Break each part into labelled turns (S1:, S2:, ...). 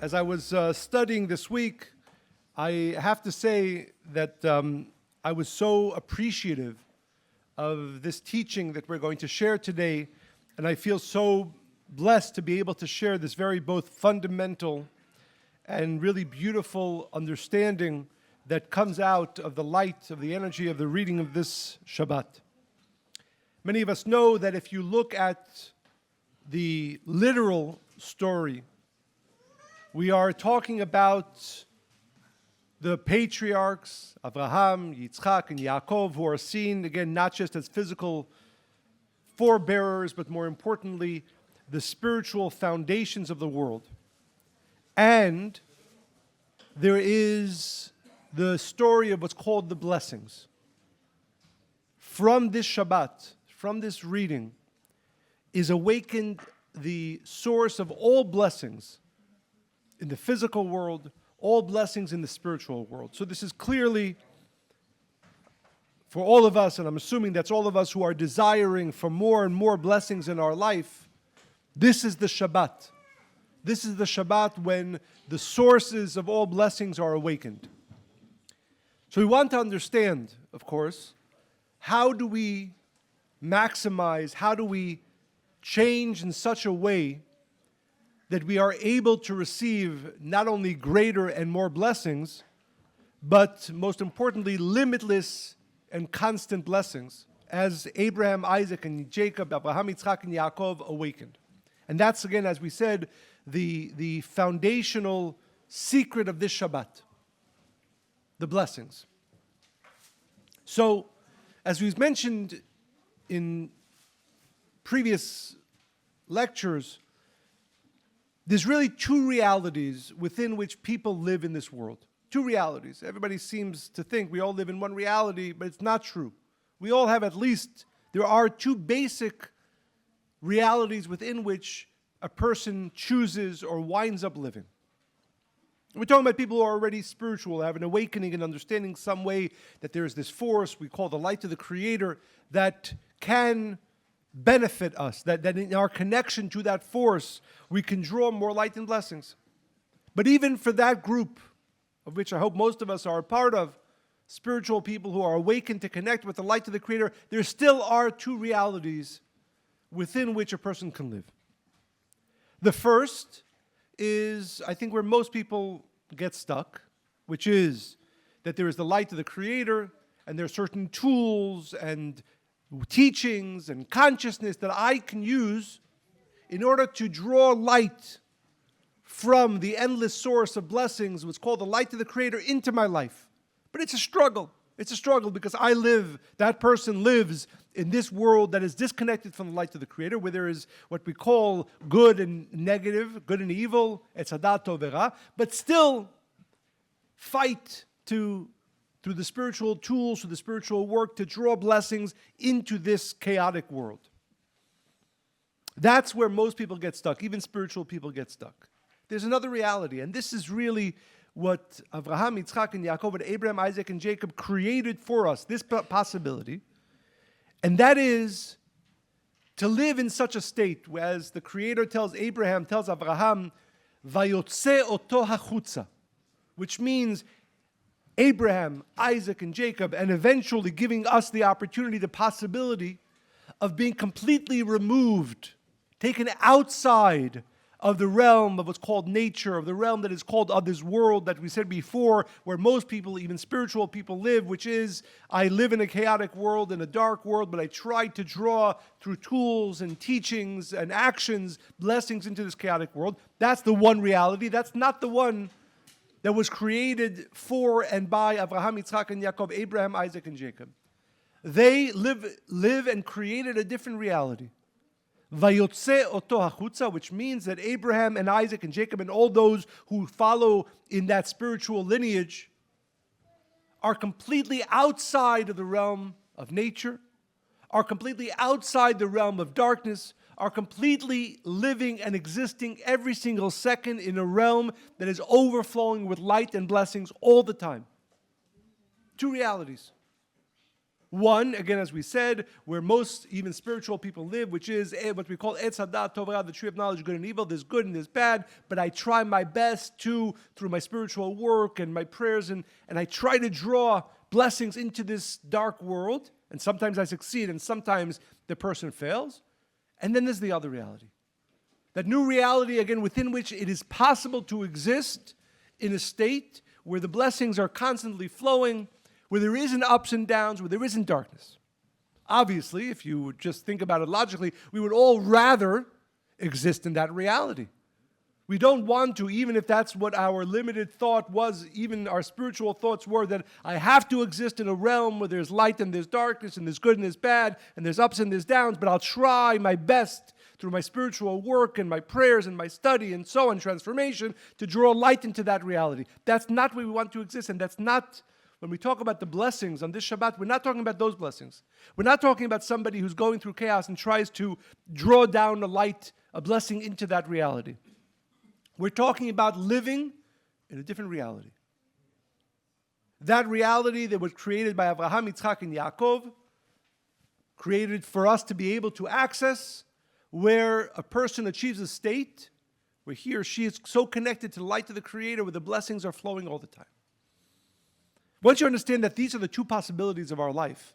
S1: as I was studying this week, I have to say that I was so appreciative of this teaching that we're going to share today, and I feel so blessed to be able to share this very both fundamental and really beautiful understanding that comes out of the light of the energy of the reading of this Shabbat. Many of us know that if you look at the literal story, we are talking about the patriarchs, Abraham, Yitzchak, and Yaakov, who are seen, again, not just as physical forebearers, but more importantly, the spiritual foundations of the world. And there is the story of what's called the blessings. From this Shabbat, from this reading, is awakened the source of all blessings in the physical world, all blessings in the spiritual world. So this is clearly, for all of us, and I'm assuming that's all of us who are desiring for more and more blessings in our life, this is the Shabbat. This is the Shabbat when the sources of all blessings are awakened. So we want to understand, of course, how do we maximize, how do we change in such a way that we are able to receive not only greater and more blessings, but most importantly, limitless and constant blessings, as Abraham, Isaac, and Jacob, Abraham, Yitzchak, and Yaakov awakened. And that's, again, as we said, the foundational secret of this Shabbat, the blessings. So, as we've mentioned in previous lectures, there's really two realities within which people live in this world. Two realities. Everybody seems to think we all live in one reality, but it's not true. We all have there are two basic realities within which a person chooses or winds up living. We're talking about people who are already spiritual, have an awakening and understanding some way that there is this force we call the light of the Creator that can benefit us, that in our connection to that force, we can draw more light and blessings. But even for that group, of which I hope most of us are a part of, spiritual people who are awakened to connect with the light of the Creator, there still are two realities within which a person can live. The first is, I think, where most people get stuck, which is that there is the light of the Creator, and there are certain tools and teachings and consciousness that I can use in order to draw light from the endless source of blessings, what's called the light of the Creator, into my life. But it's a struggle. It's a struggle because that person lives in this world that is disconnected from the light of the Creator, where there is what we call good and negative, good and evil, etz hadat tov v'ra, but still fight through the spiritual tools, through the spiritual work, to draw blessings into this chaotic world. That's where most people get stuck, even spiritual people get stuck. There's another reality, and this is really what Abraham, Yitzchak, and Yaakov, and Abraham, Isaac, and Jacob created for us, this possibility, and that is to live in such a state, as the Creator tells Abraham, tells Abraham, vayotze oto hachutza, which means Abraham, Isaac, and Jacob, and eventually giving us the opportunity, the possibility of being completely removed, taken outside of the realm of what's called nature, of the realm that is called of this world that we said before, where most people, even spiritual people, live, which is, I live in a chaotic world, in a dark world, but I try to draw through tools and teachings and actions, blessings into this chaotic world. That's the one reality. That's not the one that was created for and by Abraham, Yitzchak, and Yaakov, Abraham, Isaac, and Jacob. They live and created a different reality. Vayotze oto hachutza, which means that Abraham and Isaac and Jacob and all those who follow in that spiritual lineage are completely outside of the realm of nature, are completely outside the realm of darkness, are completely living and existing every single second in a realm that is overflowing with light and blessings all the time. Two realities. One, again, as we said, where most even spiritual people live, which is what we call Etz Hadat Tov Ra, the tree of knowledge, good and evil. There's good and there's bad, but I try my best to, through my spiritual work and my prayers, and I try to draw blessings into this dark world. And sometimes I succeed, and sometimes the person fails. And then there's the other reality. That new reality, again, within which it is possible to exist in a state where the blessings are constantly flowing, where there isn't ups and downs, where there isn't darkness. Obviously, if you would just think about it logically, we would all rather exist in that reality. We don't want to, even if that's what our limited thought was, even our spiritual thoughts were, that I have to exist in a realm where there's light and there's darkness and there's good and there's bad and there's ups and there's downs, but I'll try my best through my spiritual work and my prayers and my study and so on, transformation, to draw light into that reality. That's not where we want to exist, and that's not, when we talk about the blessings on this Shabbat, we're not talking about those blessings. We're not talking about somebody who's going through chaos and tries to draw down a light, a blessing into that reality. We're talking about living in a different reality. That reality that was created by Abraham, Yitzchak, and Yaakov, created for us to be able to access, where a person achieves a state where he or she is so connected to the light of the Creator, where the blessings are flowing all the time. Once you understand that these are the two possibilities of our life,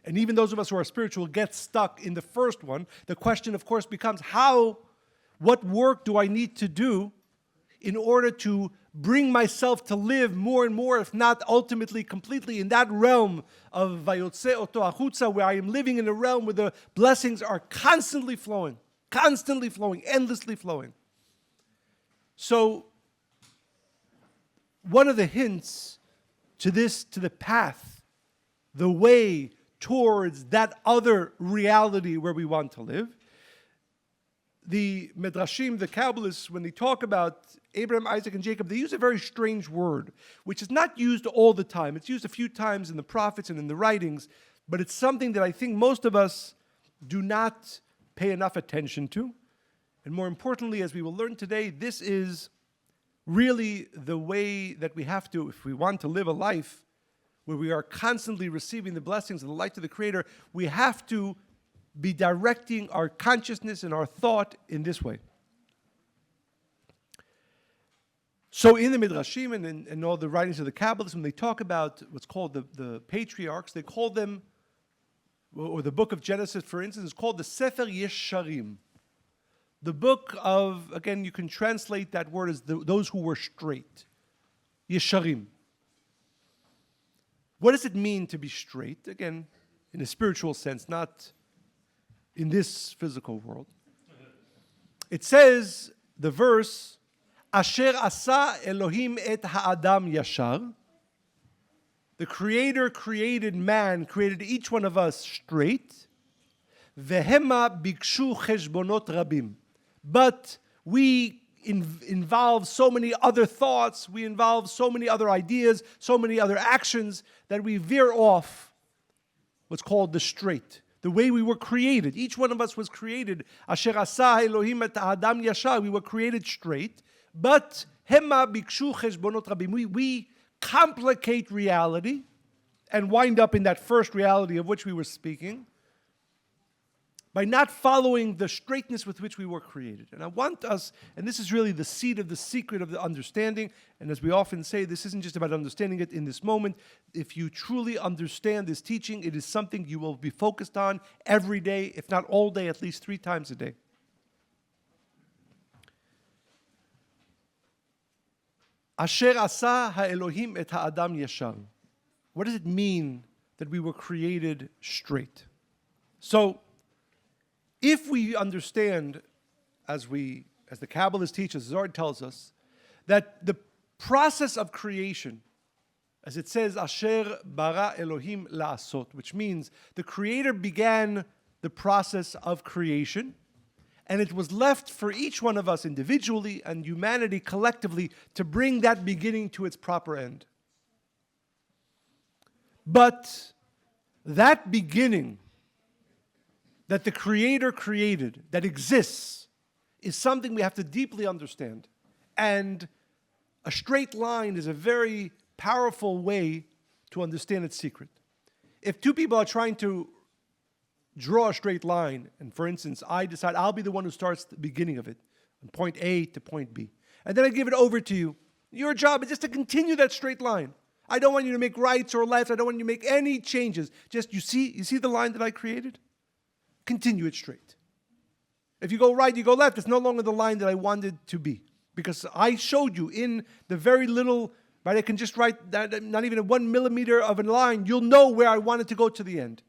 S1: and even those of us who are spiritual get stuck in the first one, the question, of course, becomes what work do I need to do in order to bring myself to live more and more, if not ultimately completely, in that realm of Vayotze Oto Achutza, where I am living in a realm where the blessings are constantly flowing, endlessly flowing. So, one of the hints to this, to the path, the way towards that other reality where we want to live, the Midrashim, the Kabbalists, when they talk about Abraham, Isaac, and Jacob, they use a very strange word, which is not used all the time. It's used a few times in the prophets and in the writings, but it's something that I think most of us do not pay enough attention to. And more importantly, as we will learn today, this is really the way that we have to, if we want to live a life where we are constantly receiving the blessings of the light of the Creator, we have to be directing our consciousness and our thought in this way. So in the Midrashim and all the writings of the Kabbalists, when they talk about what's called the Patriarchs, they call them, or the book of Genesis, for instance, is called the Sefer Yesharim. The book of, again, you can translate that word as those who were straight. Yesharim. What does it mean to be straight? Again, in a spiritual sense, not in this physical world. It says, the verse, Asher asa Elohim et ha'adam yashar. The Creator created man, created each one of us straight. Vehema bikshu cheshbonot rabim. But we involve so many other thoughts, we involve so many other ideas, so many other actions that we veer off what's called the straight. The way we were created. Each one of us was created. Asher asa Elohim et ha'adam yashar. We were created straight. But hema bikshu cheshbonot rabim. We complicate reality and wind up in that first reality of which we were speaking by not following the straightness with which we were created. And I want us, and this is really the seed of the secret of the understanding, and as we often say, this isn't just about understanding it in this moment. If you truly understand this teaching, it is something you will be focused on every day, if not all day, at least 3 times a day. Asher asa ha'Elohim et ha'adam yashar. What does it mean that we were created straight? So, if we understand, as the Kabbalists teach us, Zohar tells us, that the process of creation, as it says, Asher bara Elohim la'asot, which means the Creator began the process of creation, and it was left for each one of us individually and humanity collectively to bring that beginning to its proper end. But that beginning that the Creator created, that exists, is something we have to deeply understand. And a straight line is a very powerful way to understand its secret. If two people are trying to draw a straight line, and for instance, I decide I'll be the one who starts the beginning of it, from point A to point B, and then I give it over to you, your job is just to continue that straight line. I don't want you to make rights or lefts. I don't want you to make any changes. Just, you see the line that I created? Continue it straight. If you go right, you go left, it's no longer the line that I wanted to be. Because I showed you in the very little, right, I can just write that, not even 1 millimeter of a line, you'll know where I wanted to go to the end.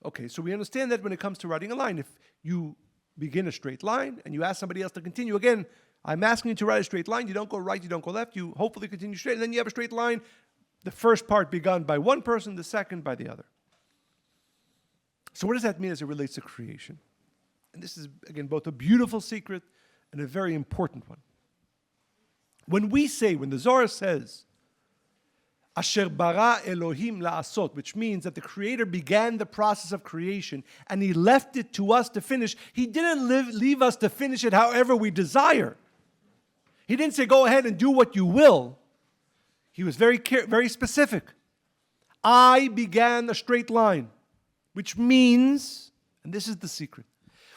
S1: Okay, so we understand that when it comes to writing a line, if you begin a straight line and you ask somebody else to continue, again, I'm asking you to write a straight line. You don't go right, you don't go left. You hopefully continue straight. And then you have a straight line. The first part begun by one person, the second by the other. So what does that mean as it relates to creation? And this is, again, both a beautiful secret and a very important one. When the Zohar says, Asher bara Elohim la'asot, which means that the Creator began the process of creation and He left it to us to finish. He didn't leave us to finish it however we desire. He didn't say, go ahead and do what you will. He was very specific. I began a straight line, which means, and this is the secret,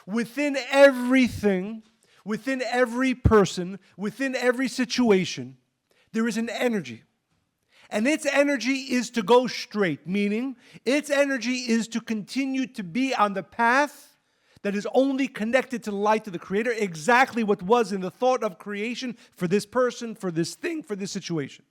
S1: within everything, within every person, within every situation, there is an energy. And its energy is to go straight, meaning its energy is to continue to be on the path that is only connected to the light of the Creator, exactly what was in the thought of creation for this person, for this thing, for this situation.